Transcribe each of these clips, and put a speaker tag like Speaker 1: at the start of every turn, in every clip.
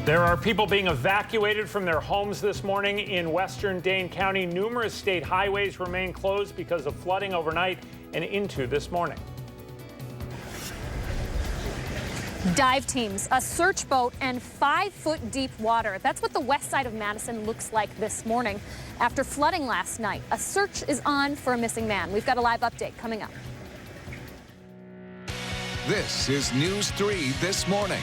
Speaker 1: There are people being evacuated from their homes this morning in western Dane County. Numerous state highways remain closed because of flooding overnight and into this morning.
Speaker 2: Dive teams, a search boat, and 5-foot deep water. That's what the west side of Madison looks like this morning. After flooding last night, a search is on for a missing man. We've got a live update coming up.
Speaker 3: This is News 3 This Morning.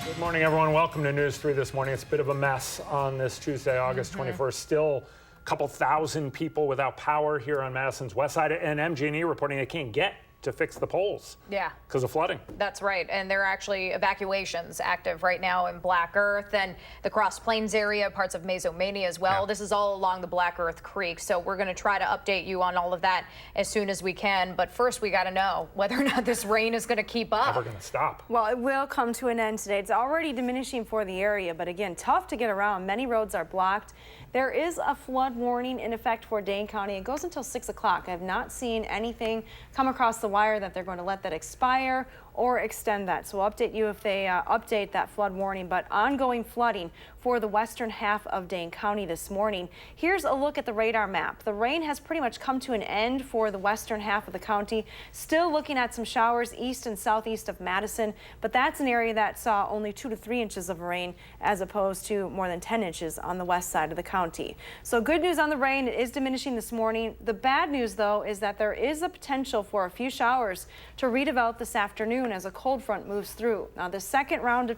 Speaker 1: Good morning, everyone. Welcome to News 3 This Morning. It's a bit of a mess on this Tuesday, August 21st. Still a couple thousand people without power here on Madison's west side, and MG&E reporting they can't get to fix the poles.
Speaker 4: Yeah.
Speaker 1: Because of flooding.
Speaker 4: That's right. And there are actually evacuations active right now in Black Earth and the Cross Plains area, parts of Mazomania as well. Yeah. This is all along the Black Earth Creek. So we're going to try to update you on all of that as soon as we can. But first, we got to know whether or not this rain is going to keep up.
Speaker 1: Never going to stop.
Speaker 5: Well, it will come to an end today. It's already diminishing for the area, but again, tough to get around. Many roads are blocked. There is a flood warning in effect for Dane County. It goes until 6 o'clock. I've not seen anything come across the wire that they're going to let that expire or extend that. So we'll update you if they update that flood warning, but ongoing flooding for the western half of Dane County this morning. Here's a look at the radar map. The rain has pretty much come to an end for the western half of the county. Still looking at some showers east and southeast of Madison, but that's an area that saw only 2 to 3 inches of rain as opposed to more than 10 inches on the west side of the county. So good news on the rain. It is diminishing this morning. The bad news, though, is that there is a potential for a few showers to redevelop this afternoon as a cold front moves through. Now, the second round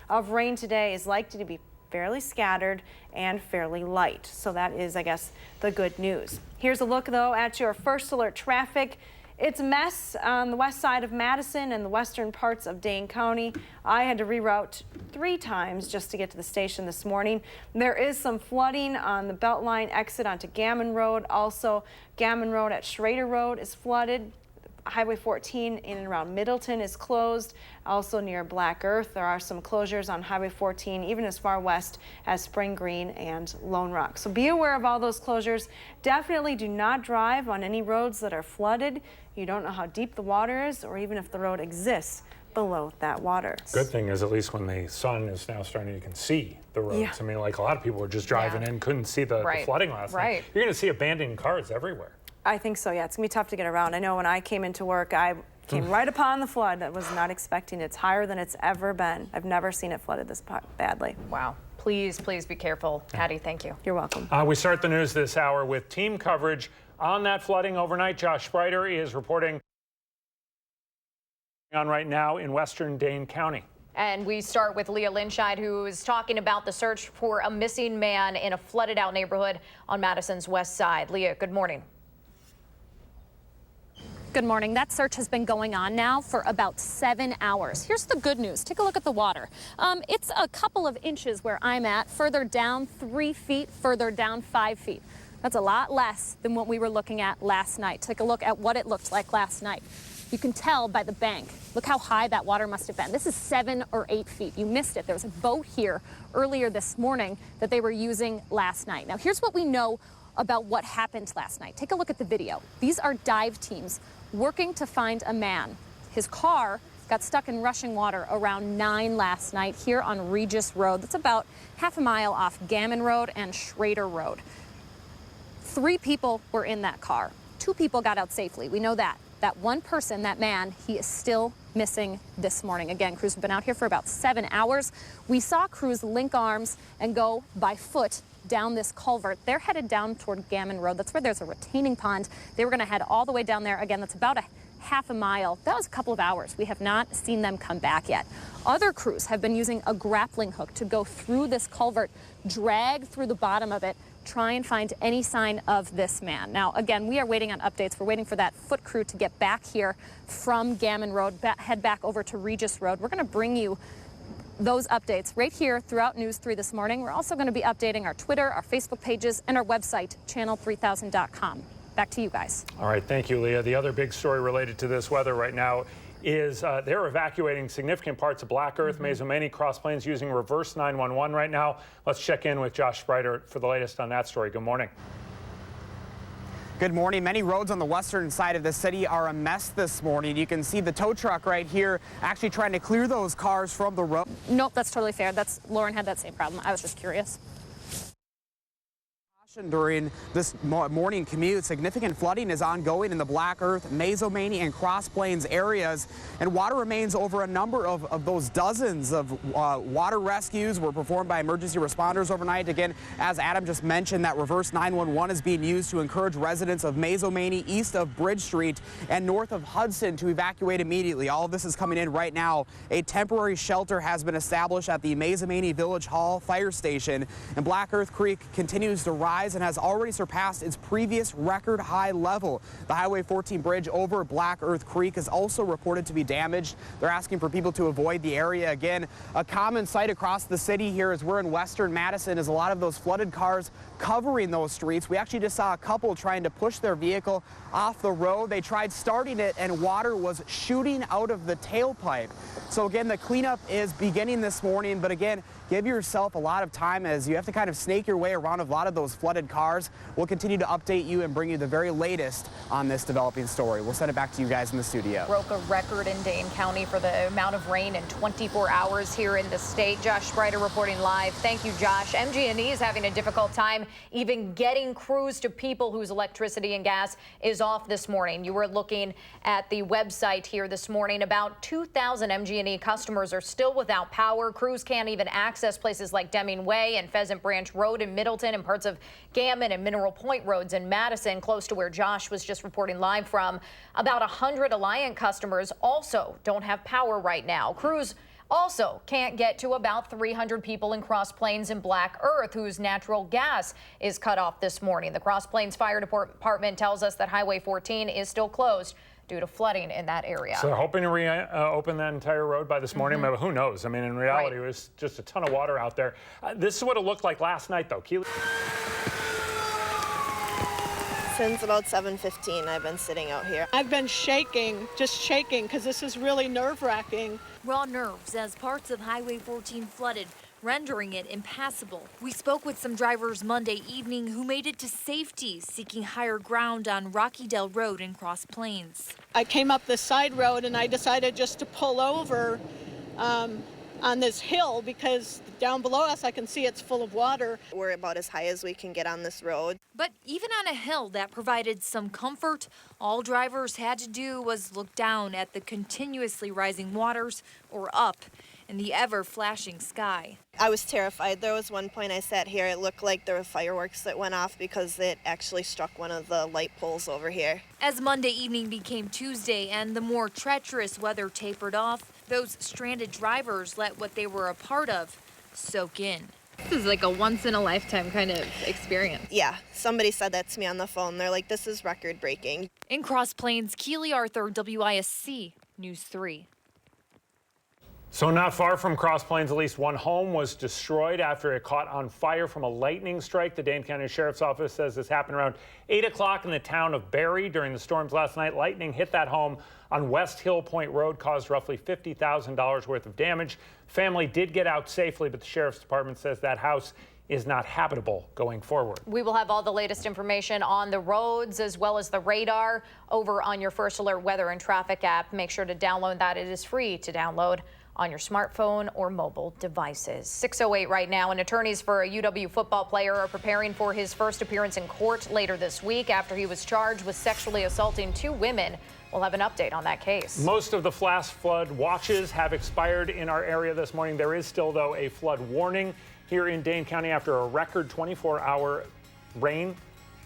Speaker 5: of rain today is likely to be fairly scattered and fairly light. So that is, I guess, the good news. Here's a look, though, at your first alert traffic. It's a mess on the west side of Madison and the western parts of Dane County. I had to reroute 3 times just to get to the station this morning. There is some flooding on the Beltline exit onto Gammon Road. Also, Gammon Road at Schrader Road is flooded. Highway 14 in and around Middleton is closed. Also near Black Earth, there are some closures on Highway 14, even as far west as Spring Green and Lone Rock. So be aware of all those closures. Definitely do not drive on any roads that are flooded. You don't know how deep the water is or even if the road exists below that water.
Speaker 1: Good thing is at least when the sun is now starting, you can see the roads. Yeah. I mean, like a lot of people were just driving in, couldn't see the flooding last night. You're going to see abandoned cars everywhere.
Speaker 5: I think so, yeah. It's going to be tough to get around. I know when I came into work, I came right upon the flood. I was not expecting it. It's higher than it's ever been. I've never seen it flooded this badly.
Speaker 4: Wow. Please, please be careful. Hattie, thank you.
Speaker 5: You're welcome.
Speaker 1: We start the news this hour with team coverage on that flooding overnight. Josh Spreiter is reporting on right now in western Dane County.
Speaker 4: And we start with Leah Linscheid, who is talking about the search for a missing man in a flooded out neighborhood on Madison's west side. Leah, good morning.
Speaker 2: Good morning. That search has been going on now for about 7 hours. Here's the good news. Take a look at the water. It's a couple of inches where I'm at. Further down 3 feet, further down 5 feet. That's a lot less than what we were looking at last night. Take a look at what it looked like last night. You can tell by the bank. Look how high that water must have been. This is 7 or 8 feet. You missed it. There was a boat here earlier this morning that they were using last night. Now, here's what we know about what happened last night. Take a look at the video. These are dive teams working to find a man. His car got stuck in rushing water around 9 last night here on Regis Road. That's about half a mile off Gammon Road and Schrader Road. 3 people were in that car. 2 people got out safely. We know that. That one person, that man, he is still missing this morning. Again, crews have been out here for about 7 hours. We saw crews link arms and go by foot down this culvert. They're headed down toward Gammon Road. That's where there's a retaining pond. They were going to head all the way down there. Again, that's about a half a mile. That was a couple of hours. We have not seen them come back yet. Other crews have been using a grappling hook to go through this culvert, drag through the bottom of it, try and find any sign of this man. Now, again, we are waiting on updates. We're waiting for that foot crew to get back here from Gammon Road, head back over to Regis Road. We're going to bring you those updates right here throughout News 3 this morning. We're also going to be updating our Twitter, our Facebook pages, and our website, channel3000.com. Back to you guys.
Speaker 1: All right, thank you, Leah. The other big story related to this weather right now is they're evacuating significant parts of Black Earth, Mazomania, Cross Plains using reverse 911 right now. Let's check in with Josh Spreiter for the latest on that story. Good morning.
Speaker 6: Good morning. Many roads on the western side of the city are a mess this morning. You can see the tow truck right here actually trying to clear those cars from the road.
Speaker 2: Nope, that's totally fair. Lauren had that same problem. I was just curious.
Speaker 6: During this morning commute, significant flooding is ongoing in the Black Earth, Mazomanie, and Cross Plains areas, and water remains over a number of those dozens of water rescues were performed by emergency responders overnight. Again, as Adam just mentioned, that reverse 911 is being used to encourage residents of Mazomanie east of Bridge Street and north of Hudson to evacuate immediately. All of this is coming in right now. A temporary shelter has been established at the Mazomanie Village Hall Fire Station, and Black Earth Creek continues to rise and has already surpassed its previous record high level. The Highway 14 bridge over Black Earth Creek is also reported to be damaged. They're asking for people to avoid the area. Again, a common sight across the city here as we're in western Madison is a lot of those flooded cars covering those streets. We actually just saw a couple trying to push their vehicle off the road. They tried starting it and water was shooting out of the tailpipe. So again, the cleanup is beginning this morning, but again, give yourself a lot of time as you have to kind of snake your way around a lot of those flooded cars. We'll continue to update you and bring you the very latest on this developing story. We'll send it back to you guys in the studio.
Speaker 4: Broke a record in Dane County for the amount of rain in 24 hours here in the state. Josh Spreiter reporting live. Thank you, Josh. MG&E is having a difficult time even getting crews to people whose electricity and gas is off this morning. You were looking at the website here this morning. About 2,000 MG&E customers are still without power. Crews can't even access places like Deming Way and Pheasant Branch Road in Middleton and parts of Gammon and Mineral Point roads in Madison, close to where Josh was just reporting live from. About 100 Alliant customers also don't have power right now. Crews also can't get to about 300 people in Cross Plains and Black Earth whose natural gas is cut off this morning. The Cross Plains Fire Department tells us that Highway 14 is still closed due to flooding in that area.
Speaker 1: So they're hoping to reopen that entire road by this morning, but who knows? I mean, in reality, It was just a ton of water out there. This is what it looked like last night, though. Keely?
Speaker 7: Since about 7:15, I've been sitting out here.
Speaker 8: I've been shaking, just shaking, because this is really nerve-wracking.
Speaker 9: Raw nerves as parts of Highway 14 flooded, rendering it impassable. We spoke with some drivers Monday evening who made it to safety, seeking higher ground on Rocky Dell Road in Cross Plains.
Speaker 8: I came up the side road and I decided just to pull over on this hill because down below us I can see it's full of water.
Speaker 7: We're about as high as we can get on this road.
Speaker 9: But even on a hill that provided some comfort, all drivers had to do was look down at the continuously rising waters or up in the ever-flashing sky.
Speaker 7: I was terrified. There was one point I sat here, it looked like there were fireworks that went off because it actually struck one of the light poles over here.
Speaker 9: As Monday evening became Tuesday and the more treacherous weather tapered off, those stranded drivers let what they were a part of soak in.
Speaker 4: This is like a once-in-a-lifetime kind of experience.
Speaker 7: Yeah, somebody said that to me on the phone. They're like, this is record-breaking.
Speaker 9: In Cross Plains, Keely Arthur, WISC News 3.
Speaker 1: So not far from Cross Plains, at least one home was destroyed after it caught on fire from a lightning strike. The Dane County Sheriff's Office says this happened around 8 o'clock in the town of Barry. During the storms last night, lightning hit that home on West Hill Point Road, caused roughly $50,000 worth of damage. Family did get out safely, but the Sheriff's Department says that house is not habitable going forward.
Speaker 4: We will have all the latest information on the roads as well as the radar over on your First Alert Weather and Traffic app. Make sure to download that. It is free to download on your smartphone or mobile devices. 6:08 right now, and attorneys for a UW football player are preparing for his first appearance in court later this week after he was charged with sexually assaulting 2 women. We'll have an update on that case.
Speaker 1: Most of the flash flood watches have expired in our area this morning. There is still, though, a flood warning here in Dane County after a record 24-hour rain.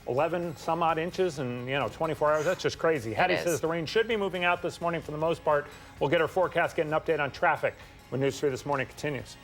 Speaker 1: 11 some odd inches in 24 hours. That's just crazy. Hattie says the rain should be moving out this morning for the most part. We'll get our forecast, get an update on traffic when News 3 This Morning continues.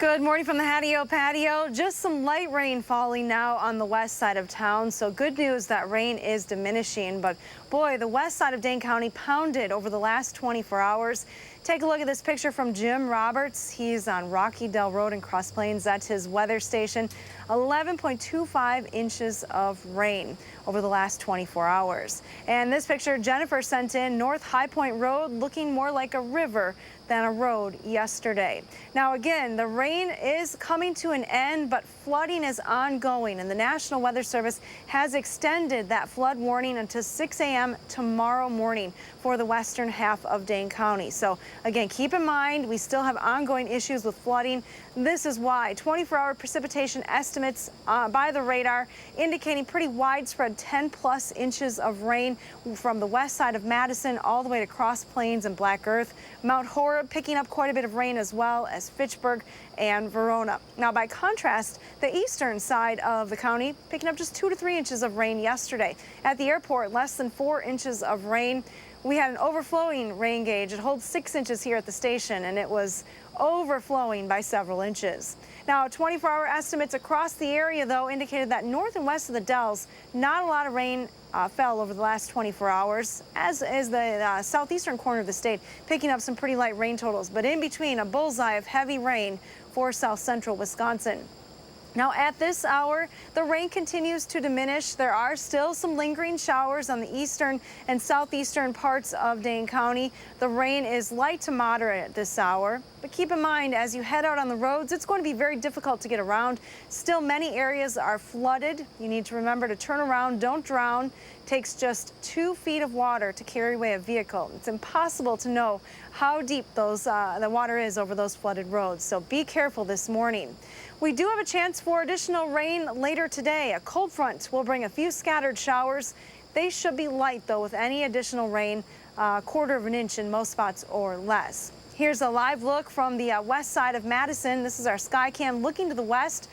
Speaker 5: Good morning from the Hattie-O patio. Just some light rain falling now on the west side of town. So good news that rain is diminishing. But boy, the west side of Dane County pounded over the last 24 hours. Take a look at this picture from Jim Roberts. He's on Rocky Dell Road in Cross Plains. That's his weather station. 11.25 inches of rain over the last 24 hours. And this picture Jennifer sent in, North High Point Road looking more like a river than a road yesterday. Now again, the rain is coming to an end, but flooding is ongoing, and the National Weather Service has extended that flood warning until 6 a.m. tomorrow morning for the western half of Dane County. So again, keep in mind, we still have ongoing issues with flooding. This is why 24-hour precipitation estimates by the radar indicating pretty widespread 10+ inches of rain from the west side of Madison all the way to Cross Plains and Black Earth. Mount Horeb picking up quite a bit of rain, as well as Fitchburg and Verona. Now, by contrast, the eastern side of the county picking up just 2 to 3 inches of rain yesterday. At the airport, less than 4 inches of rain. We had an overflowing rain gauge. It holds 6 inches here at the station, and it was overflowing by several inches. Now, 24-hour estimates across the area, though, indicated that north and west of the Dells, not a lot of rain fell over the last 24 hours, as is the southeastern corner of the state, picking up some pretty light rain totals. But in between, a bullseye of heavy rain for south central Wisconsin. Now, at this hour, the rain continues to diminish. There are still some lingering showers on the eastern and southeastern parts of Dane County. The rain is light to moderate at this hour. But keep in mind, as you head out on the roads, it's going to be very difficult to get around. Still, many areas are flooded. You need to remember to turn around, don't drown. It takes just 2 feet of water to carry away a vehicle. It's impossible to know how deep the water is over those flooded roads. So be careful this morning. We do have a chance for additional rain later today. A cold front will bring a few scattered showers. They should be light, though, with any additional rain, 1/4 of an inch in most spots or less. Here's a live look from the west side of Madison. This is our sky cam looking to the west.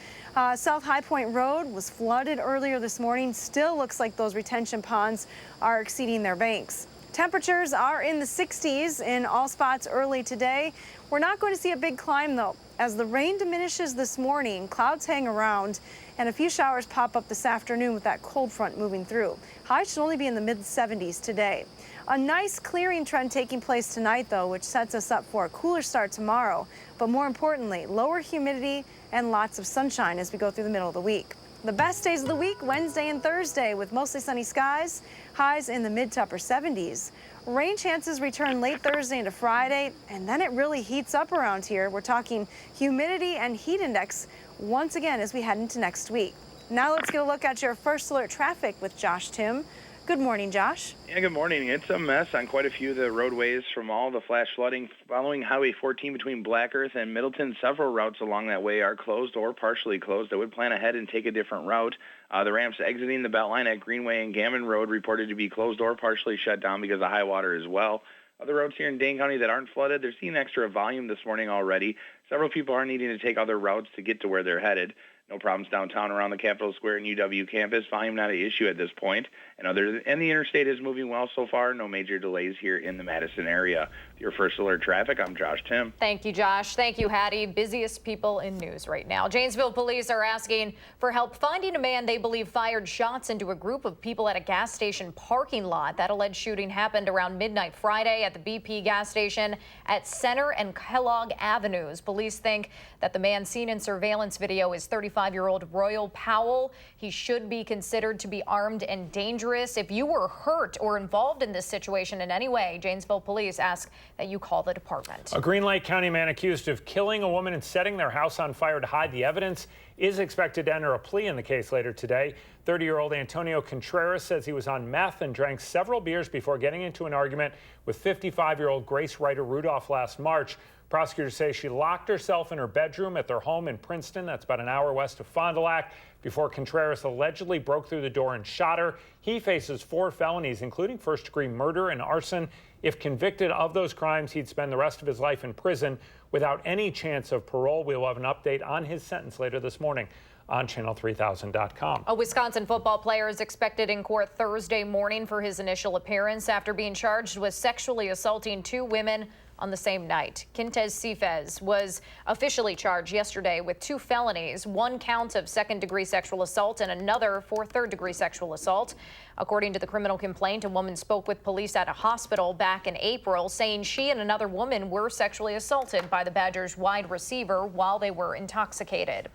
Speaker 5: South High Point Road was flooded earlier this morning. Still looks like those retention ponds are exceeding their banks. Temperatures are in the 60s in all spots early today. We're not going to see a big climb, though. As the rain diminishes this morning, clouds hang around, and a few showers pop up this afternoon with that cold front moving through. Highs should only be in the mid-70s today. A nice clearing trend taking place tonight, though, which sets us up for a cooler start tomorrow. But more importantly, lower humidity and lots of sunshine as we go through the middle of the week. The best days of the week, Wednesday and Thursday, with mostly sunny skies, highs in the mid to upper 70s. Rain chances return late Thursday into Friday, and then it really heats up around here. We're talking humidity and heat index once again as we head into next week. Now let's get a look at your first alert traffic with Josh Tim. Good morning, Josh.
Speaker 10: Yeah, good morning. It's a mess on quite a few of the roadways from all the flash flooding following Highway 14 between Black Earth and Middleton. Several routes along that way are closed or partially closed. I would plan ahead and take a different route. The ramps exiting the Beltline at Greenway and Gammon Road reported to be closed or partially shut down because of high water as well. Other roads here in Dane County that aren't flooded, they're seeing extra volume this morning already. Several people are needing to take other routes to get to where they're headed. No problems downtown around the Capitol Square and UW campus. Volume not an issue at this point. And the interstate is moving well so far. No major delays here in the Madison area. With your first alert traffic, I'm Josh Tim.
Speaker 4: Thank you, Josh. Thank you, Hattie. Busiest people in news right now. Janesville police are asking for help finding a man they believe fired shots into a group of people at a gas station parking lot. That alleged shooting happened around midnight Friday at the BP gas station at Center and Kellogg Avenues. Police think that the man seen in surveillance video is 35-year-old Royal Powell. He should be considered to be armed and dangerous. If you were hurt or involved in this situation in any way, Janesville police ask that you call the department.
Speaker 1: A Green Lake County man accused of killing a woman and setting their house on fire to hide the evidence is expected to enter a plea in the case later today. 30-year-old Antonio Contreras says he was on meth and drank several beers before getting into an argument with 55-year-old Grace Ryder Rudolph last March. Prosecutors say she locked herself in her bedroom at their home in Princeton, that's about an hour west of Fond du Lac, before Contreras allegedly broke through the door and shot her. He faces 4 felonies, including first-degree murder and arson. If convicted of those crimes, he'd spend the rest of his life in prison without any chance of parole. We will have an update on his sentence later this morning on channel3000.com.
Speaker 4: A Wisconsin football player is expected in court Thursday morning for his initial appearance after being charged with sexually assaulting 2 women on the same night. Quintez Cifez was officially charged yesterday with 2 felonies, 1 count of second-degree sexual assault and another for third-degree sexual assault. According to the criminal complaint, a woman spoke with police at a hospital back in April, saying she and another woman were sexually assaulted by the Badgers wide receiver while they were intoxicated.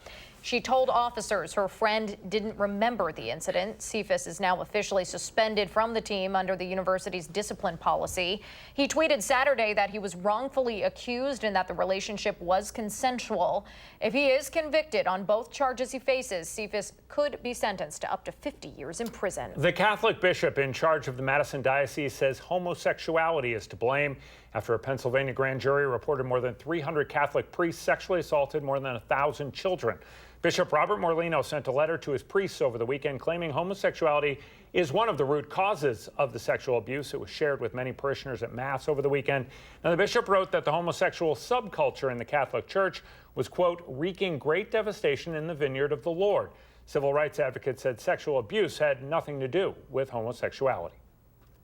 Speaker 4: She told officers her friend didn't remember the incident. Cephas is now officially suspended from the team under the university's discipline policy. He tweeted Saturday that he was wrongfully accused and that the relationship was consensual. If he is convicted on both charges he faces, Cephas could be sentenced to up to 50 years in prison.
Speaker 1: The Catholic bishop in charge of the Madison diocese says homosexuality is to blame after a Pennsylvania grand jury reported more than 300 Catholic priests sexually assaulted more than 1,000 children. Bishop Robert Morlino sent a letter to his priests over the weekend claiming homosexuality is one of the root causes of the sexual abuse. It was shared with many parishioners at Mass over the weekend. Now, the bishop wrote that the homosexual subculture in the Catholic Church was, quote, wreaking great devastation in the vineyard of the Lord. Civil rights advocates said sexual abuse had nothing to do with homosexuality.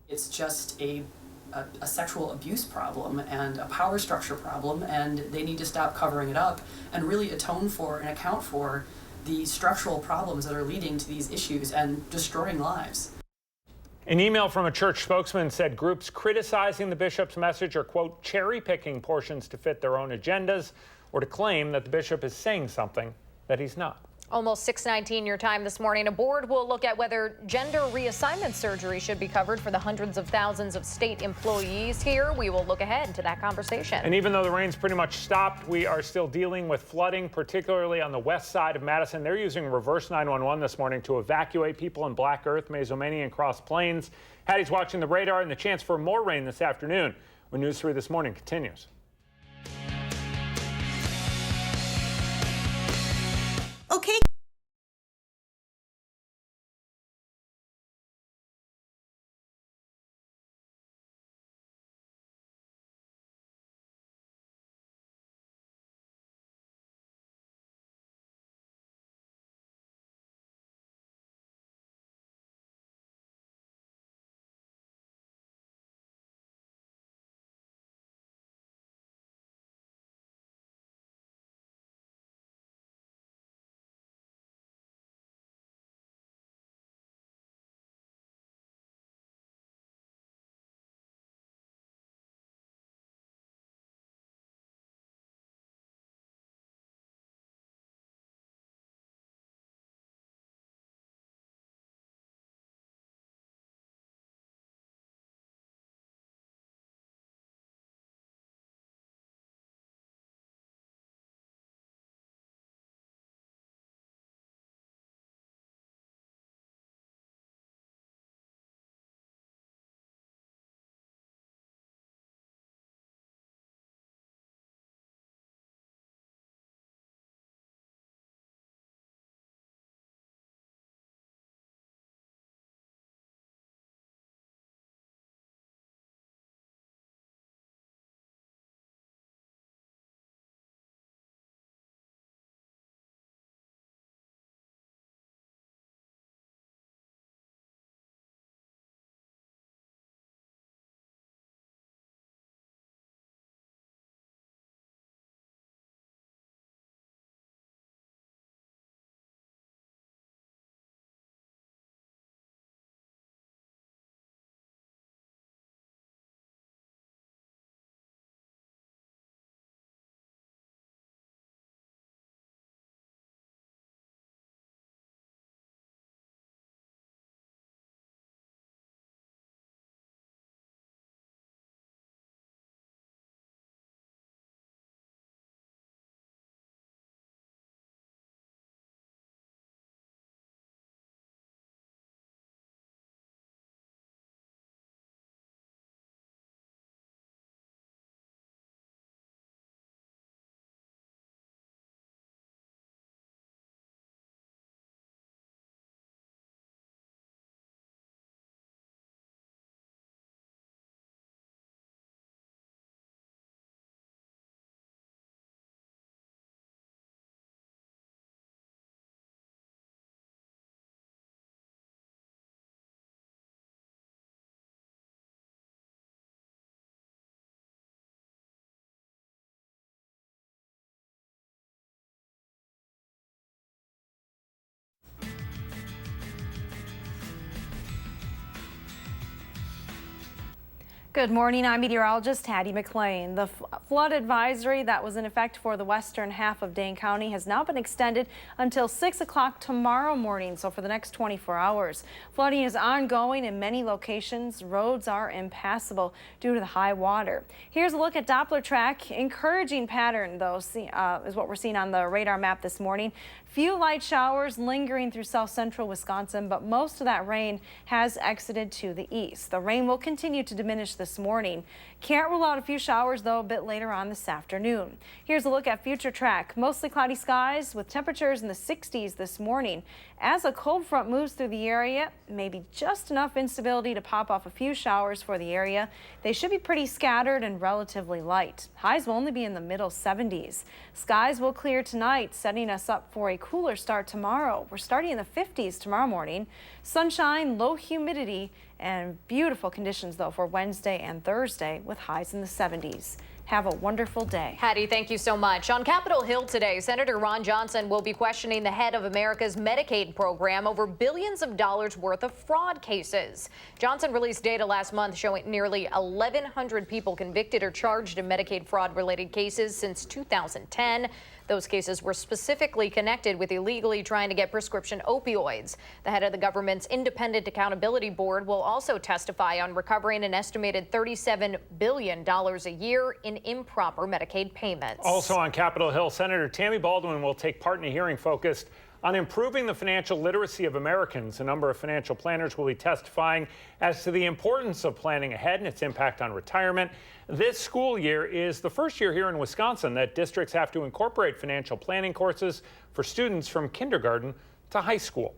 Speaker 11: It's just a sexual abuse problem and a power structure problem, and they need to stop covering it up and really atone for and account for the structural problems that are leading to these issues and destroying lives.
Speaker 1: An email from a church spokesman said groups criticizing the bishop's message are, quote, cherry-picking portions to fit their own agendas or to claim that the bishop is saying something that he's not.
Speaker 4: Almost 6:19 your time this morning. A board will look at whether gender reassignment surgery should be covered for the hundreds of thousands of state employees here. We will look ahead to that conversation.
Speaker 1: And even though the rain's pretty much stopped, we are still dealing with flooding, particularly on the west side of Madison. They're using reverse 911 this morning to evacuate people in Black Earth, Mazomania, and Cross Plains. Hattie's watching the radar and the chance for more rain this afternoon when News 3 This Morning continues.
Speaker 12: Okay.
Speaker 5: Good morning. I'm meteorologist Hattie McLean. The flood advisory that was in effect for the western half of Dane County has now been extended until 6 o'clock tomorrow morning, so for the next 24 hours. Flooding is ongoing in many locations. Roads are impassable due to the high water. Here's a look at Doppler track. Encouraging pattern, though, is what we're seeing on the radar map this morning. Few light showers lingering through south central Wisconsin, but most of that rain has exited to the east. The rain will continue to diminish this morning. Can't rule out a few showers, though, a bit later on this afternoon. Here's a look at future track. Mostly cloudy skies with temperatures in the 60s this morning. As a cold front moves through the area, maybe just enough instability to pop off a few showers for the area. They should be pretty scattered and relatively light. Highs will only be in the middle 70s. Skies will clear tonight, setting us up for a cooler start tomorrow. We're starting in the 50s tomorrow morning. Sunshine, low humidity, and beautiful conditions, though, for Wednesday and Thursday with highs in the 70s. Have a wonderful day.
Speaker 4: Hattie, thank you so much. On Capitol Hill today, Senator Ron Johnson will be questioning the head of America's Medicaid program over billions of dollars worth of fraud cases. Johnson released data last month showing nearly 1,100 people convicted or charged in Medicaid fraud-related cases since 2010. Those cases were specifically connected with illegally trying to get prescription opioids. The head of the government's Independent Accountability Board will also testify on recovering an estimated $37 billion a year in improper Medicaid payments.
Speaker 1: Also on Capitol Hill, Senator Tammy Baldwin will take part in a hearing focused on improving the financial literacy of Americans. A number of financial planners will be testifying as to the importance of planning ahead and its impact on retirement. This school year is the first year here in Wisconsin that districts have to incorporate financial planning courses for students from kindergarten to high school.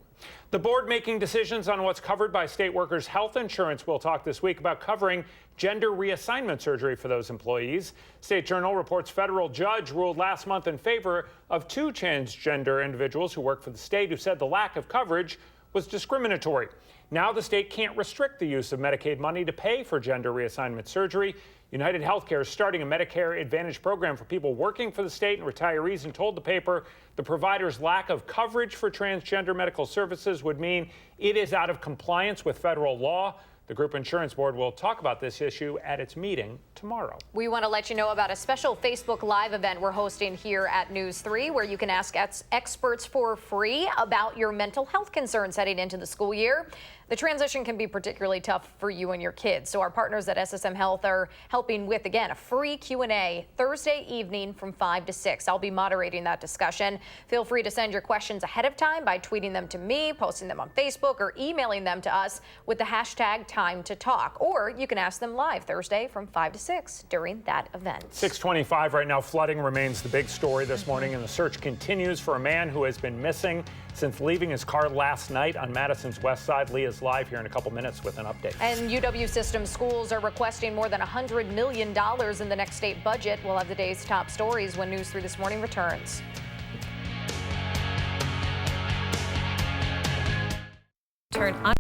Speaker 1: The board making decisions on what's covered by state workers' health insurance will talk this week about covering gender reassignment surgery for those employees. State Journal reports federal judge ruled last month in favor of two transgender individuals who work for the state who said the lack of coverage was discriminatory. Now the state can't restrict the use of Medicaid money to pay for gender reassignment surgery. United Healthcare is starting a Medicare Advantage program for people working for the state and retirees, and told the paper the provider's lack of coverage for transgender medical services would mean it is out of compliance with federal law. The Group Insurance Board will talk about this issue at its meeting tomorrow.
Speaker 4: We want to let you know about a special Facebook Live event we're hosting here at News 3, where you can ask experts for free about your mental health concerns heading into the school year. The transition can be particularly tough for you and your kids, so our partners at SSM Health are helping with, again, a free Q&A Thursday evening from 5 to 6. I'll be moderating that discussion. Feel free to send your questions ahead of time by tweeting them to me, posting them on Facebook, or emailing them to us with the hashtag #TimeToTalk. Or you can ask them live Thursday from 5 to 6 during that event.
Speaker 1: 6:25 right now. Flooding remains the big story this morning, and the search continues for a man who has been missing since leaving his car last night on Madison's west side. Leah's live here in a couple minutes with an update.
Speaker 4: And UW system schools are requesting more than $100 million in the next state budget. We'll have the day's top stories when News 3 This Morning returns.
Speaker 12: Turn on.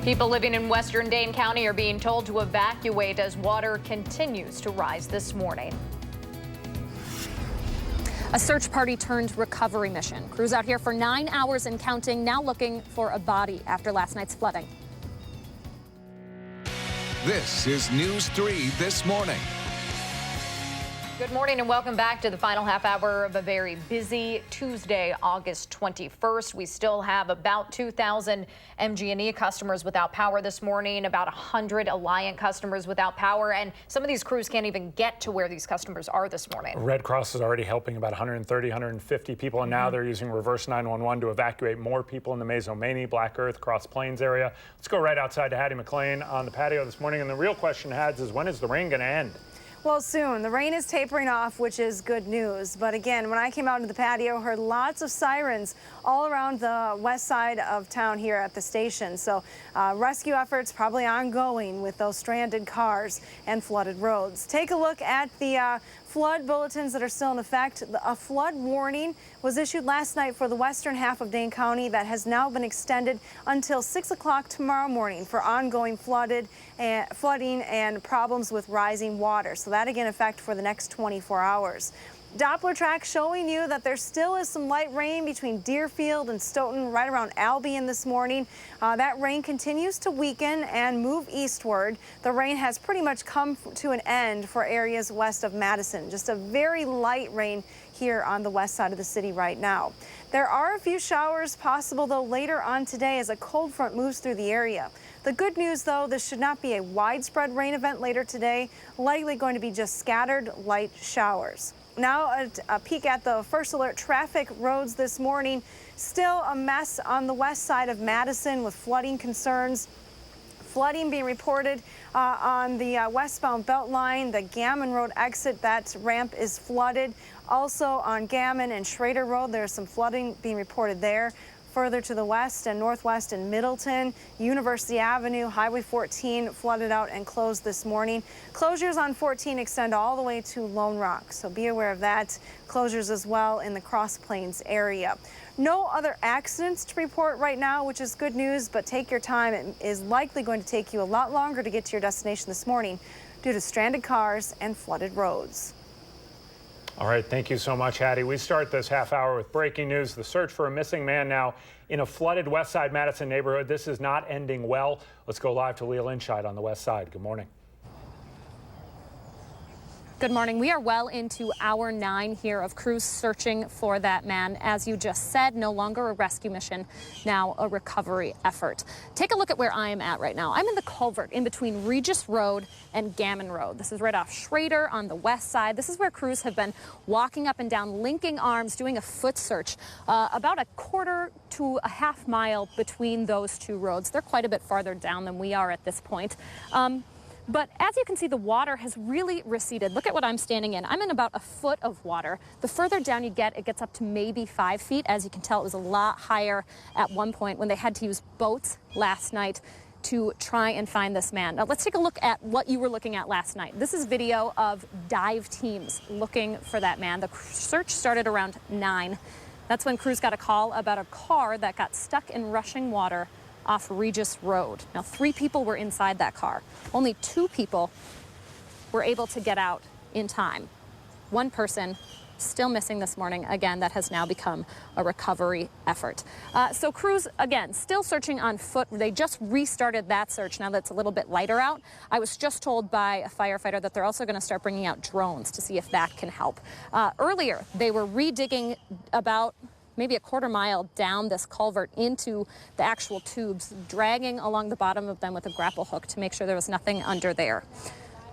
Speaker 4: People living in western Dane County are being told to evacuate as water continues to rise this morning.
Speaker 2: A search party turned recovery mission. Crews out here for 9 hours and counting, now looking for a body after last night's flooding.
Speaker 3: This is News 3 This Morning.
Speaker 4: Good morning and welcome back to the final half hour of a very busy Tuesday, August 21st. We still have about 2,000 MG&E customers without power this morning, about 100 Alliant customers without power, and some of these crews can't even get to where these customers are this morning.
Speaker 1: Red Cross is already helping about 130, 150 people, and now they're using reverse 911 to evacuate more people in the Mazo-Mani, Black Earth, Cross Plains area. Let's go right outside to Hattie McLean on the patio this morning, and the real question, Hads, is when is the rain going to end?
Speaker 5: Well, soon. The rain is tapering off, which is good news. But again, when I came out into the patio, heard lots of sirens all around the west side of town here at the station. So rescue efforts probably ongoing with those stranded cars and flooded roads. Take a look at the flood bulletins that are still in effect. A flood warning was issued last night for the western half of Dane County that has now been extended until 6 o'clock tomorrow morning for ongoing flooding and problems with rising water. So that again effect for the next 24 hours. Doppler track showing you that there still is some light rain between Deerfield and Stoughton right around Albion this morning. That rain continues to weaken and move eastward. The rain has pretty much come to an end for areas west of Madison. Just a very light rain here on the west side of the city right now. There are a few showers possible, though, later on today as a cold front moves through the area. The good news, though, this should not be a widespread rain event later today, likely going to be just scattered light showers. Now a peek at the first alert traffic roads this morning. Still a mess on the west side of Madison with flooding concerns. Flooding being reported on the westbound Beltline, the Gammon Road exit, that ramp is flooded. Also on Gammon and Schrader Road, there's some flooding being reported there. Further to the west and northwest in Middleton, University Avenue, Highway 14 flooded out and closed this morning. Closures on 14 extend all the way to Lone Rock, so be aware of that. Closures as well in the Cross Plains area. No other accidents to report right now, which is good news, but take your time. It is likely going to take you a lot longer to get to your destination this morning due to stranded cars and flooded roads.
Speaker 1: All right, thank you so much, Hattie. We start this half hour with breaking news. The search for a missing man now in a flooded west side Madison neighborhood. This is not ending well. Let's go live to Leah Linscheid on the west side. Good morning.
Speaker 2: Good morning. We are well into hour 9 here of crews searching for that man. As you just said, no longer a rescue mission, now a recovery effort. Take a look at where I am at right now. I'm in the culvert in between Regis Road and Gammon Road. This is right off Schrader on the west side. This is where crews have been walking up and down, linking arms, doing a foot search, about a quarter to a half mile between those two roads. They're quite a bit farther down than we are at this point. But as you can see, the water has really receded. Look at what I'm standing in. I'm in about a foot of water. The further down you get, it gets up to maybe 5 feet. As you can tell, it was a lot higher at one point when they had to use boats last night to try and find this man. Now, let's take a look at what you were looking at last night. This is video of dive teams looking for that man. The search started around 9. That's when crews got a call about a car that got stuck in rushing water off Regis Road. Now, 3 people were inside that car. Only 2 people were able to get out in time. 1 person still missing this morning. Again, that has now become a recovery effort. So crews, again, still searching on foot. They just restarted that search now that's a little bit lighter out. I was just told by a firefighter that they're also going to start bringing out drones to see if that can help. Earlier, they were redigging about maybe a quarter mile down this culvert into the actual tubes, dragging along the bottom of them with a grapple hook to make sure there was nothing under there.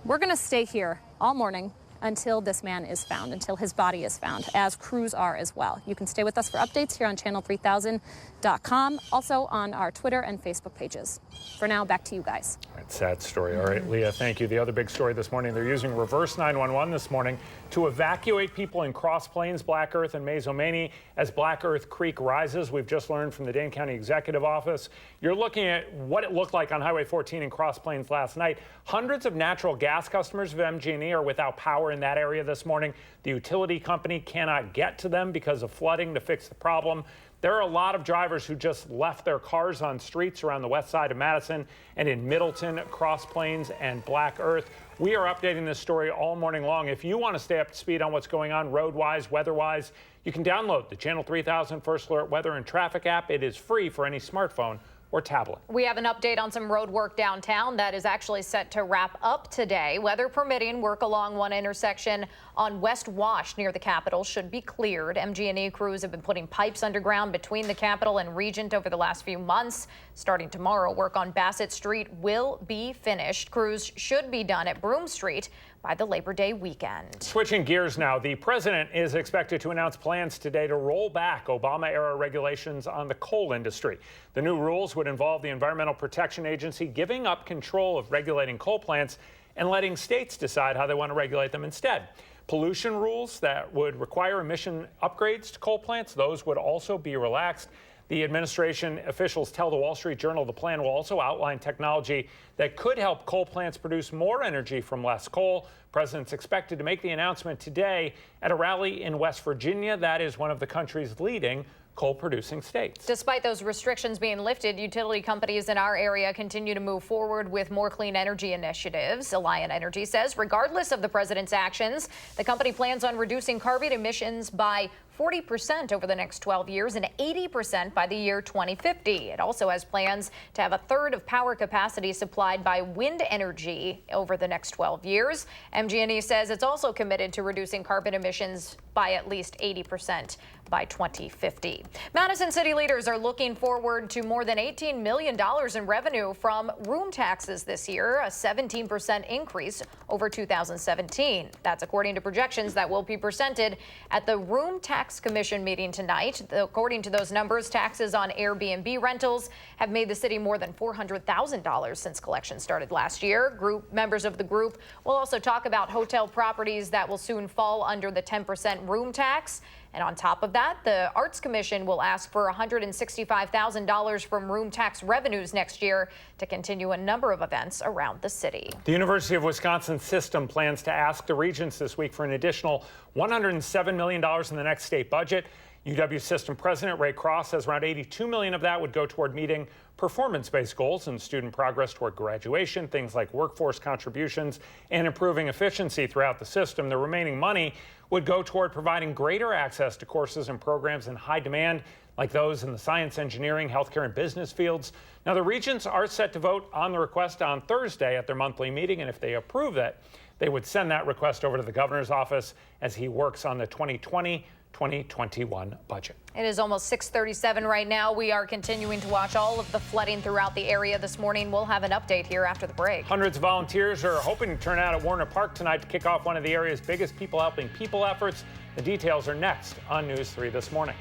Speaker 2: We're going to stay here all morning until this man is found, until his body is found, as crews are as well. You can stay with us for updates here on channel3000.com, also on our Twitter and Facebook pages. For now, back to you guys.
Speaker 1: All right, sad story. All right, Leah, thank you. The other big story this morning, they're using reverse 911 this morning to evacuate people in Cross Plains, Black Earth, and Mazo-Mani as Black Earth Creek rises. We've just learned from the Dane County Executive Office. You're looking at what it looked like on Highway 14 in Cross Plains last night. Hundreds of natural gas customers of MG&E are without power power in that area this morning. The utility company cannot get to them because of flooding to fix the problem. There are a lot of drivers who just left their cars on streets around the west side of Madison and in Middleton, Cross Plains, and Black Earth. We are updating this story all morning long. If you want to stay up to speed on what's going on road-wise, weather-wise, you can download the Channel 3000 First Alert Weather and Traffic app. It is free for any smartphone or tablet.
Speaker 4: We have an update on some road work downtown that is actually set to wrap up today. Weather permitting, work along one intersection on West Wash near the Capitol should be cleared. MG&E crews have been putting pipes underground between the Capitol and Regent over the last few months. Starting tomorrow, work on Bassett Street will be finished. Crews should be done at Broome Street by the Labor Day weekend.
Speaker 1: Switching gears now, the president is expected to announce plans today to roll back Obama-era regulations on the coal industry. The new rules would involve the Environmental Protection Agency giving up control of regulating coal plants and letting states decide how they want to regulate them instead. Pollution rules that would require emission upgrades to coal plants, those would also be relaxed. The administration officials tell the Wall Street Journal the plan will also outline technology that could help coal plants produce more energy from less coal. The president's expected to make the announcement today at a rally in West Virginia. That is one of the country's leading coal-producing states.
Speaker 4: Despite those restrictions being lifted, utility companies in our area continue to move forward with more clean energy initiatives. Alliant Energy says regardless of the president's actions, the company plans on reducing carbon emissions by 40% over the next 12 years and 80% by the year 2050. It also has plans to have a third of power capacity supplied by wind energy over the next 12 years. MG&E says it's also committed to reducing carbon emissions by at least 80% by 2050. Madison city leaders are looking forward to more than $18 million in revenue from room taxes this year, a 17% increase over 2017. That's according to projections that will be presented at the Room Tax Commission meeting tonight. According to those numbers, taxes on Airbnb rentals have made the city more than $400,000 since collection started last year. Members of the group will also talk about hotel properties that will soon fall under the 10% room tax. And on top of that, the Arts Commission will ask for $165,000 from room tax revenues next year to continue a number of events around the city.
Speaker 1: The University of Wisconsin system plans to ask the regents this week for an additional $107 million in the next state budget. UW system president Ray Cross says around $82 million of that would go toward meeting performance-based goals and student progress toward graduation, things like workforce contributions and improving efficiency throughout the system. The remaining money would go toward providing greater access to courses and programs in high demand, like those in the science, engineering, healthcare, and business fields. Now, the regents are set to vote on the request on Thursday at their monthly meeting, and if they approve it, they would send that request over to the governor's office as he works on the 2020-2021 budget.
Speaker 4: It is almost 6:37 right now. We are continuing to watch all of the flooding throughout the area this morning. We'll have an update here after the break.
Speaker 1: Hundreds of volunteers are hoping to turn out at Warner Park tonight to kick off one of the area's biggest people helping people efforts. The details are next on News 3 this morning.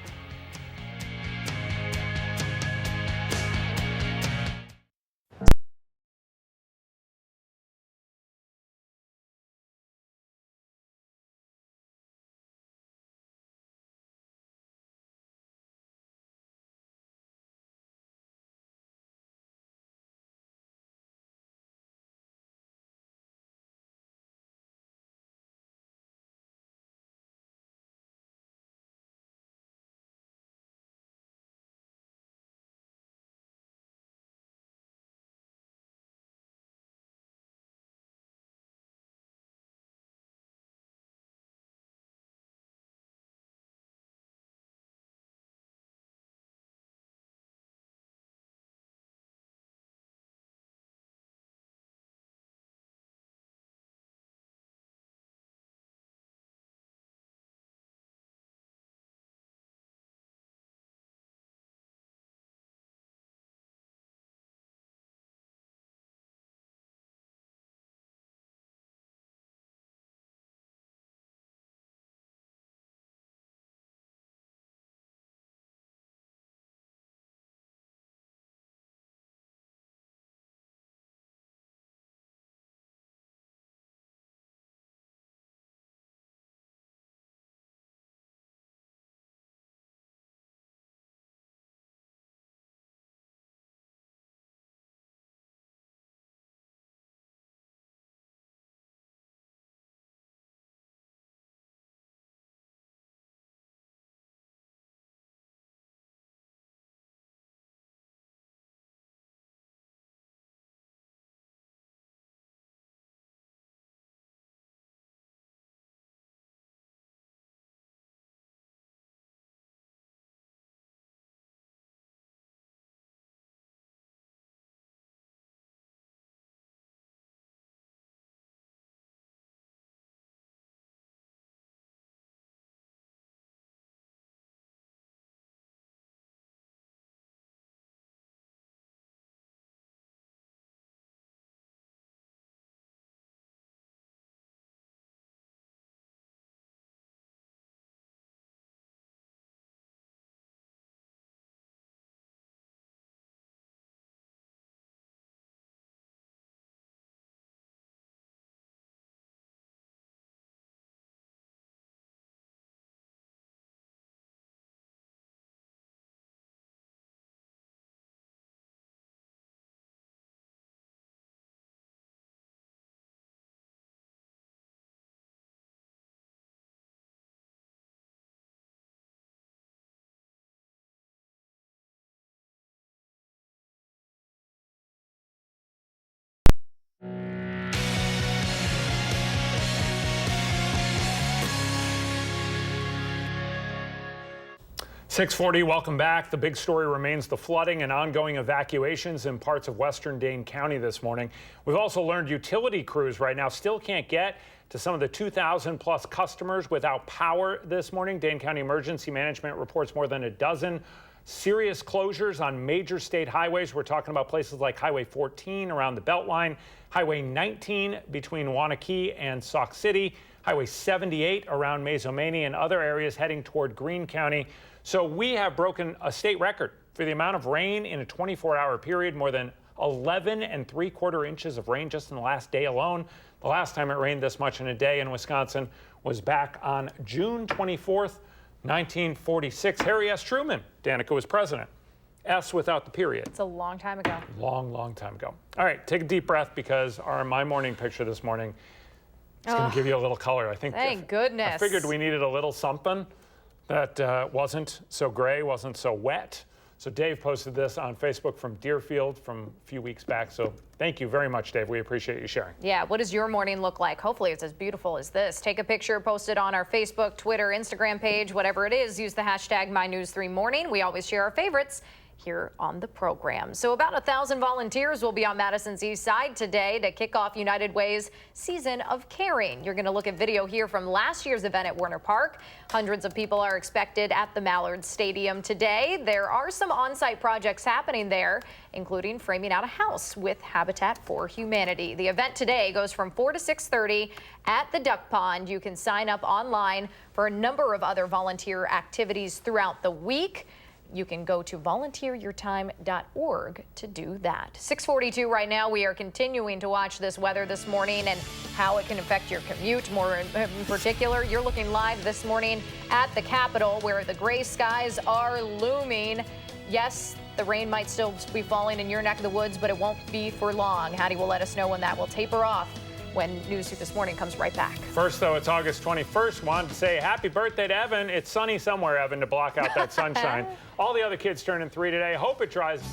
Speaker 1: 640, welcome back. The big story remains the flooding and ongoing evacuations in parts of western Dane County this morning. We've also learned utility crews right now still can't get to some of the 2,000 plus customers without power this morning. Dane County Emergency Management reports more than a dozen serious closures on major state highways. We're talking about places like Highway 14 around the Beltline, Highway 19 between Wanakee and Sauk City, Highway 78 around Mazomanie and other areas heading toward Greene County. So we have broken a state record for the amount of rain in a 24-hour period, more than 11 3/4 inches of rain just in the last day alone. The last time it rained this much in a day in Wisconsin was back on June 24th, 1946. Harry S. Truman, Danica, was president. S without the period.
Speaker 4: It's a long time ago.
Speaker 1: Long time ago. All right, take a deep breath because our My Morning picture this morning is going to give you a little color. I think.
Speaker 4: Thank goodness.
Speaker 1: I figured we needed a little something that wasn't so gray, wasn't so wet. So Dave posted this on Facebook from Deerfield from a few weeks back. So thank you very much, Dave. We appreciate you sharing.
Speaker 4: Yeah, what does your morning look like? Hopefully it's as beautiful as this. Take a picture, post it on our Facebook, Twitter, Instagram page, whatever it is. Use the hashtag MyNews3Morning. We always share our favorites here on the program. So about 1,000 volunteers will be on Madison's east side today to kick off United Way's Season of Caring. You're going to look at video here from last year's event at Werner Park. Hundreds of people are expected at the Mallard Stadium today. There are some on-site projects happening there, including framing out a house with Habitat for Humanity. The event today goes from 4 to 6:30 at the Duck Pond. You can sign up online for a number of other volunteer activities throughout the week. You can go to volunteeryourtime.org to do that. 6:42 right now. We are continuing to watch this weather this morning and how it can affect your commute. More in particular, you're looking live this morning at the Capitol where the gray skies are looming. Yes, the rain might still be falling in your neck of the woods, but it won't be for long. Hattie will let us know when that will taper off when News 2 This Morning comes right back.
Speaker 1: First, though, it's August 21st. Wanted to say happy birthday to Evan. It's sunny somewhere, Evan, to block out that sunshine. All the other kids turning 3 today. Hope it dries.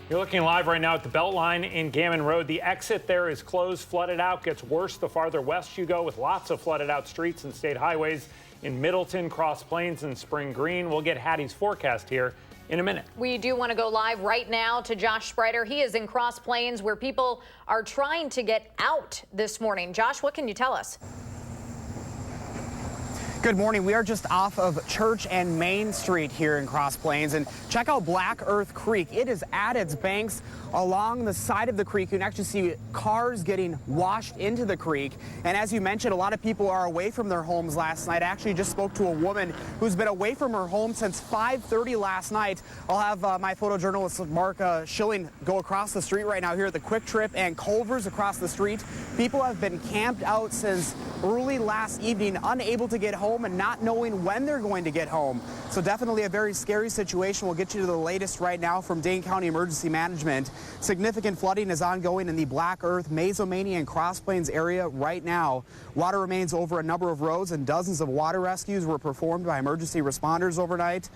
Speaker 1: You're looking live right now at the Beltline in Gammon Road. The exit there is closed, flooded out, gets worse the farther west you go with lots of flooded out streets and state highways in Middleton, Cross Plains, and Spring Green. We'll get Hattie's forecast here in a minute.
Speaker 4: We do want to go live right now to Josh Spreiter. He is in Cross Plains where people are trying to get out this morning. Josh, what can you tell us?
Speaker 6: Good morning. We are just off of Church and Main Street here in Cross Plains, and check out Black Earth Creek. It is at its banks along the side of the creek. You can actually see cars getting washed into the creek. And as you mentioned, a lot of people are away from their homes last night. I actually just spoke to a woman who's been away from her home since 5:30 last night. I'll have my photojournalist Mark Schilling go across the street right now here at the Quick Trip and Culver's across the street. People have been camped out since early last evening, unable to get home and not knowing when they're going to get home. So definitely a very scary situation. We'll get you to the latest right now from Dane County Emergency Management. Significant flooding is ongoing in the Black Earth, Mazomania, and Cross Plains area right now. Water remains over a number of roads, and dozens of water rescues were performed by emergency responders overnight.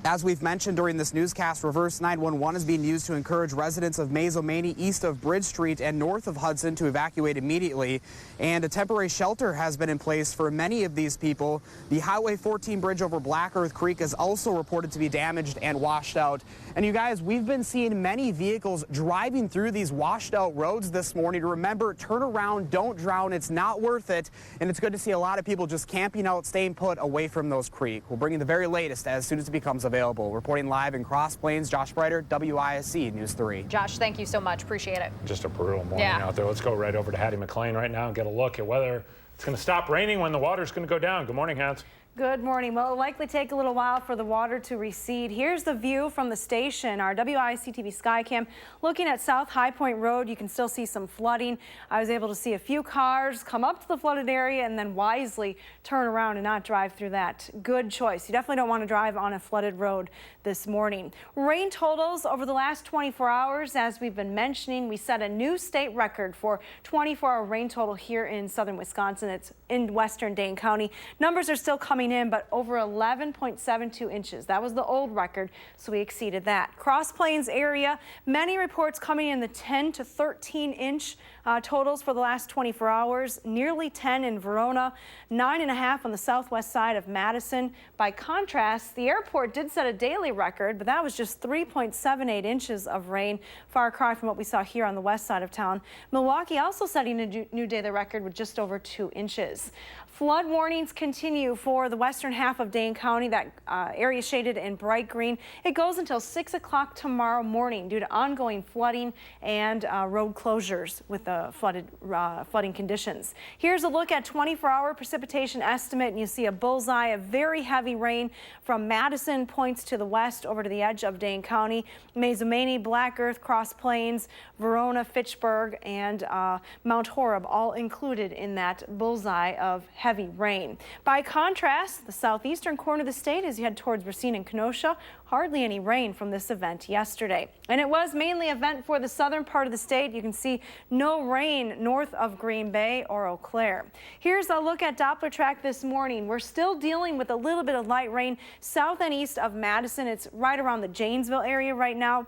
Speaker 6: As we've mentioned during this newscast, Reverse 911 is being used to encourage residents of Mazomania east of Bridge Street and north of Hudson to evacuate immediately. And a temporary shelter has been in place for many of these people. The Highway 14 bridge over Black Earth Creek is also reported to be damaged and washed out. And you guys, we've been seeing many vehicles driving through these washed out roads this morning. Remember, turn around, don't drown. It's not worth it. And it's good to see a lot of people just camping out, staying put away from those creeks. We'll bring you the very latest as soon as it becomes available. Reporting live in Cross Plains, Josh Spreiter, WISC News 3.
Speaker 4: Josh, thank you so much. Appreciate it.
Speaker 1: Just a brutal morning out there. Let's go right over to Hattie McLean right now and get a look at whether it's going to stop raining when the water's going to go down. Good morning, Hats.
Speaker 5: Good morning. Well, it'll likely take a little while for the water to recede. Here's the view from the station. Our WISC-TV Skycam looking at South High Point Road. You can still see some flooding. I was able to see a few cars come up to the flooded area and then wisely turn around and not drive through that. Good choice. You definitely don't want to drive on a flooded road this morning. Rain totals over the last 24 hours, as we've been mentioning, we set a new state record for 24-hour rain total here in southern Wisconsin. It's in western Dane County. Numbers are still coming in, but over 11.72 inches. That was the old record, so we exceeded that. Cross Plains area, many reports coming in the 10 to 13 inch totals for the last 24 hours, nearly 10 in Verona, 9.5 on the southwest side of Madison. By contrast, the airport did set a daily record, but that was just 3.78 inches of rain, far cry from what we saw here on the west side of town. Milwaukee also setting a new daily record with just over 2 inches. Flood warnings continue for the western half of Dane County, that area shaded in bright green. It goes until 6 o'clock tomorrow morning due to ongoing flooding and road closures with the flooding conditions. Here's a look at 24-hour precipitation estimate, and you see a bullseye of very heavy rain from Madison points to the west over to the edge of Dane County. Mazomania, Black Earth, Cross Plains, Verona, Fitchburg, and Mount Horeb all included in that bullseye of heavy rain. By contrast, the southeastern corner of the state as you head towards Racine and Kenosha, hardly any rain from this event yesterday. And it was mainly an event for the southern part of the state. You can see no rain north of Green Bay or Eau Claire. Here's a look at Doppler track this morning. We're still dealing with a little bit of light rain south and east of Madison. It's right around the Janesville area right now.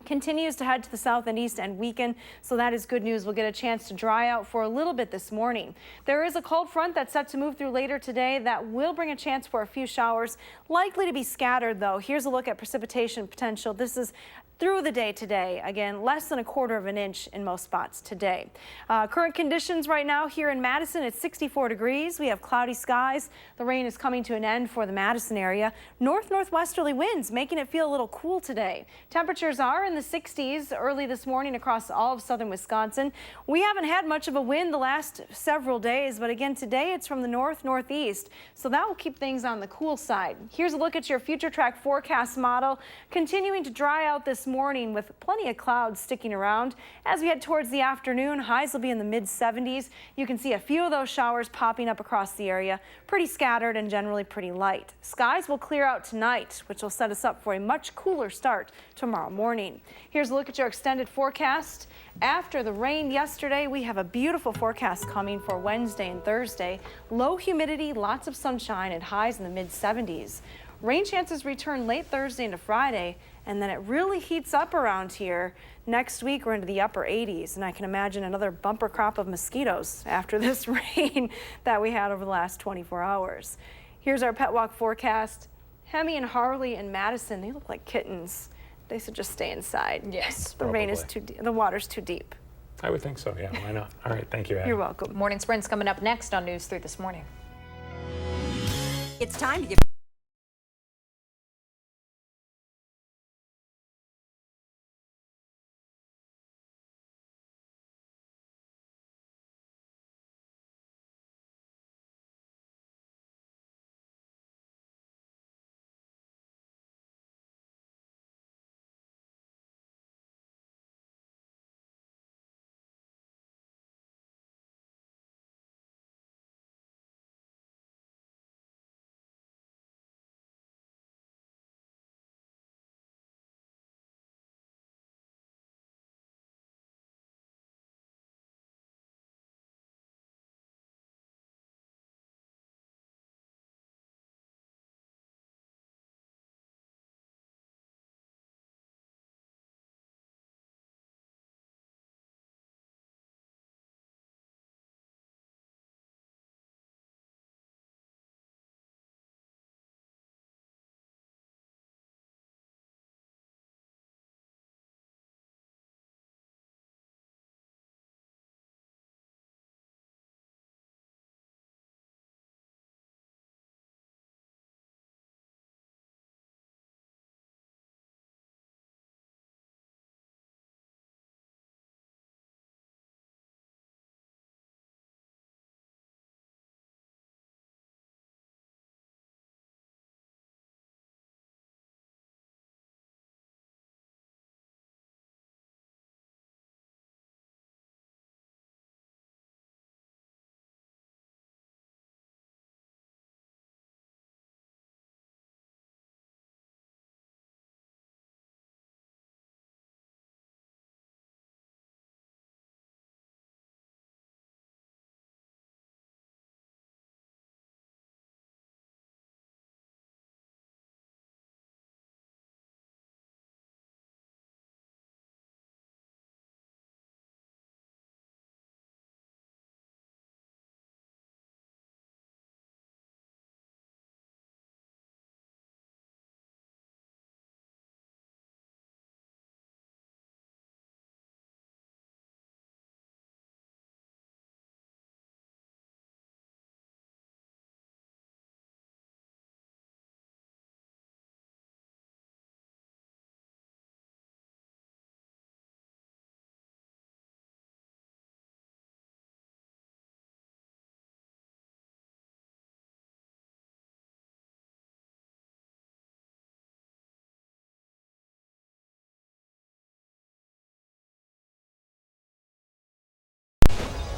Speaker 5: Continues to head to the south and east and weaken, so that is good news. We'll get a chance to dry out for a little bit this morning. There is a cold front that's set to move through later today that will bring a chance for a few showers, likely to be scattered though. Here's a look at precipitation potential. This is through the day today. Again, less than 1/4 inch in most spots today. Current conditions right now here in Madison, it's 64 degrees. We have cloudy skies. The rain is coming to an end for the Madison area. Northwesterly winds making it feel a little cool today. Temperatures are in the 60s early this morning across all of southern Wisconsin. We haven't had much of a wind the last several days, but again today it's from the northeast, so that will keep things on the cool side. Here's a look at your future track forecast model. Continuing to dry out this morning with plenty of clouds sticking around. As we head towards the afternoon, highs will be in the mid-70s. You can see a few of those showers popping up across the area. Pretty scattered and generally pretty light. Skies will clear out tonight, which will set us up for a much cooler start tomorrow morning. Here's a look at your extended forecast. After the rain yesterday, we have a beautiful forecast coming for Wednesday and Thursday. Low humidity, lots of sunshine, and highs in the mid-70s. Rain chances return late Thursday into Friday, and then it really heats up around here. Next week, we're into the upper 80s, and I can imagine another bumper crop of mosquitoes after this rain that we had over the last 24 hours. Here's our pet walk forecast. Hemi and Harley and Madison, they look like kittens. They should just stay inside.
Speaker 4: Yes.
Speaker 5: The rain is too deep. The water's too deep.
Speaker 1: I would think so, yeah, why not? All right, thank you, Adam.
Speaker 5: You're welcome.
Speaker 4: Morning Sprint's coming up next on News 3 This Morning.
Speaker 12: It's time to give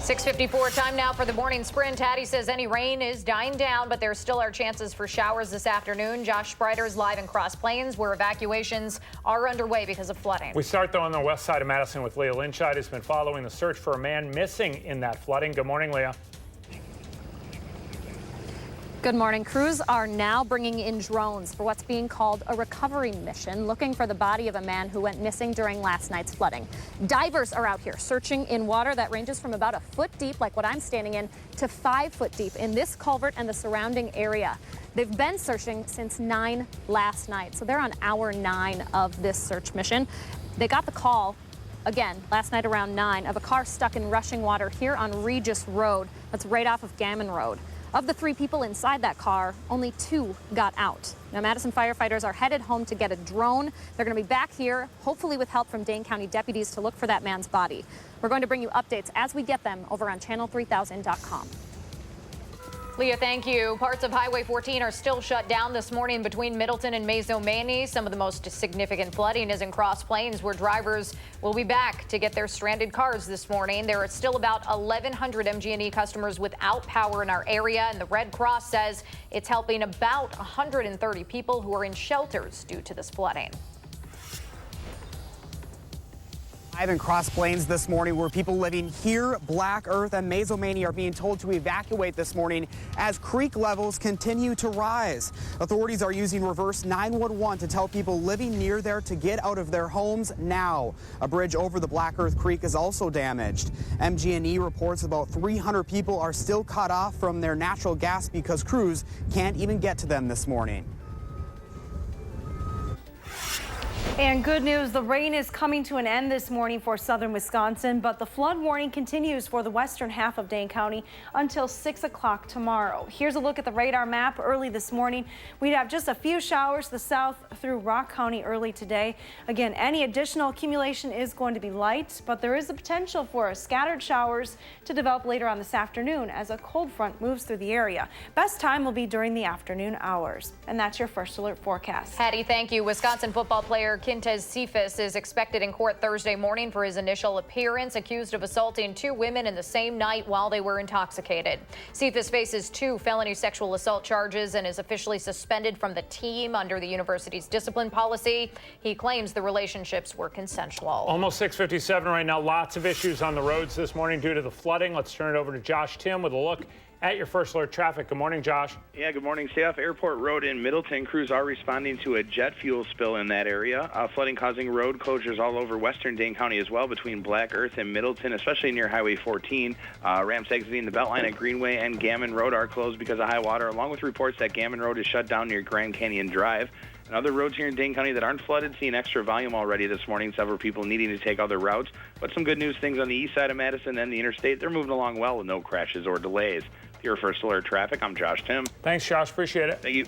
Speaker 4: .6:54 time now for the morning sprint. Hattie says any rain is dying down, but there still are chances for showers this afternoon. Josh Spreiter is live in Cross Plains, where evacuations are underway because of flooding.
Speaker 1: We start, though, on the west side of Madison with Leah Lynchide, who's been following the search for a man missing in that flooding. Good morning, Leah.
Speaker 2: Good morning. Crews are now bringing in drones for what's being called a recovery mission, looking for the body of a man who went missing during last night's flooding. Divers are out here searching in water that ranges from about a foot deep, like what I'm standing in, to 5 foot deep in this culvert and the surrounding area. They've been searching since 9 last night, so they're on hour 9 of this search mission. They got the call again last night around 9 of a car stuck in rushing water here on Regis Road. That's right off of Gammon Road. Of the 3 people inside that car, only 2 got out. Now, Madison firefighters are headed home to get a drone. They're going to be back here, hopefully with help from Dane County deputies, to look for that man's body. We're going to bring you updates as we get them over on channel3000.com.
Speaker 4: Leah, thank you. Parts of Highway 14 are still shut down this morning between Middleton and Mazo-Maney. Some of the most significant flooding is in Cross Plains, where drivers will be back to get their stranded cars this morning. There are still about 1,100 MG&E customers without power in our area, and the Red Cross says it's helping about 130 people who are in shelters due to this flooding.
Speaker 6: Live in Cross Plains this morning, where people living here, Black Earth and Mesomaney are being told to evacuate this morning as creek levels continue to rise. Authorities are using reverse 911 to tell people living near there to get out of their homes now. A bridge over the Black Earth Creek is also damaged. MG&E reports about 300 people are still cut off from their natural gas because crews can't even get to them this morning.
Speaker 5: And good news, the rain is coming to an end this morning for southern Wisconsin, but the flood warning continues for the western half of Dane County until 6 o'clock tomorrow. Here's a look at the radar map. Early this morning, we'd have just a few showers to the south through Rock County early today. Again, any additional accumulation is going to be light, but there is the potential for scattered showers to develop later on this afternoon as a cold front moves through the area. Best time will be during the afternoon hours. And that's your first alert forecast.
Speaker 4: Hattie, thank you. Wisconsin football player Quintez Cephas is expected in court Thursday morning for his initial appearance, accused of assaulting 2 women in the same night while they were intoxicated. Cephas faces 2 felony sexual assault charges and is officially suspended from the team under the university's discipline policy. He claims the relationships were consensual.
Speaker 1: Almost 6:57 right now. Lots of issues on the roads this morning due to the flooding. Let's turn it over to Josh Tim with a look at your first alert traffic. Good morning, Josh.
Speaker 10: Yeah, good morning. Stay off Airport Road in Middleton. Crews are responding to a jet fuel spill in that area. Flooding causing road closures all over western Dane County as well between Black Earth and Middleton, especially near Highway 14. Ramps exiting the Beltline at Greenway and Gammon Road are closed because of high water, along with reports that Gammon Road is shut down near Grand Canyon Drive. And other roads here in Dane County that aren't flooded, seeing extra volume already this morning. Several people needing to take other routes. But some good news things on the east side of Madison and the interstate. They're moving along well with no crashes or delays. Your first alert traffic, I'm Josh Tim.
Speaker 1: Thanks, Josh. Appreciate it.
Speaker 10: Thank you.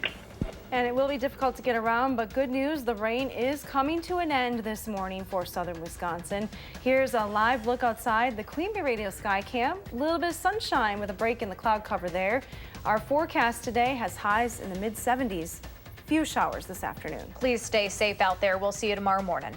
Speaker 5: And it will be difficult to get around, but good news, the rain is coming to an end this morning for southern Wisconsin. Here's a live look outside the Queen Bee Radio Sky Cam. A little bit of sunshine with a break in the cloud cover there. Our forecast today has highs in the mid-70s. Few showers this afternoon.
Speaker 4: Please stay safe out there. We'll see you tomorrow morning.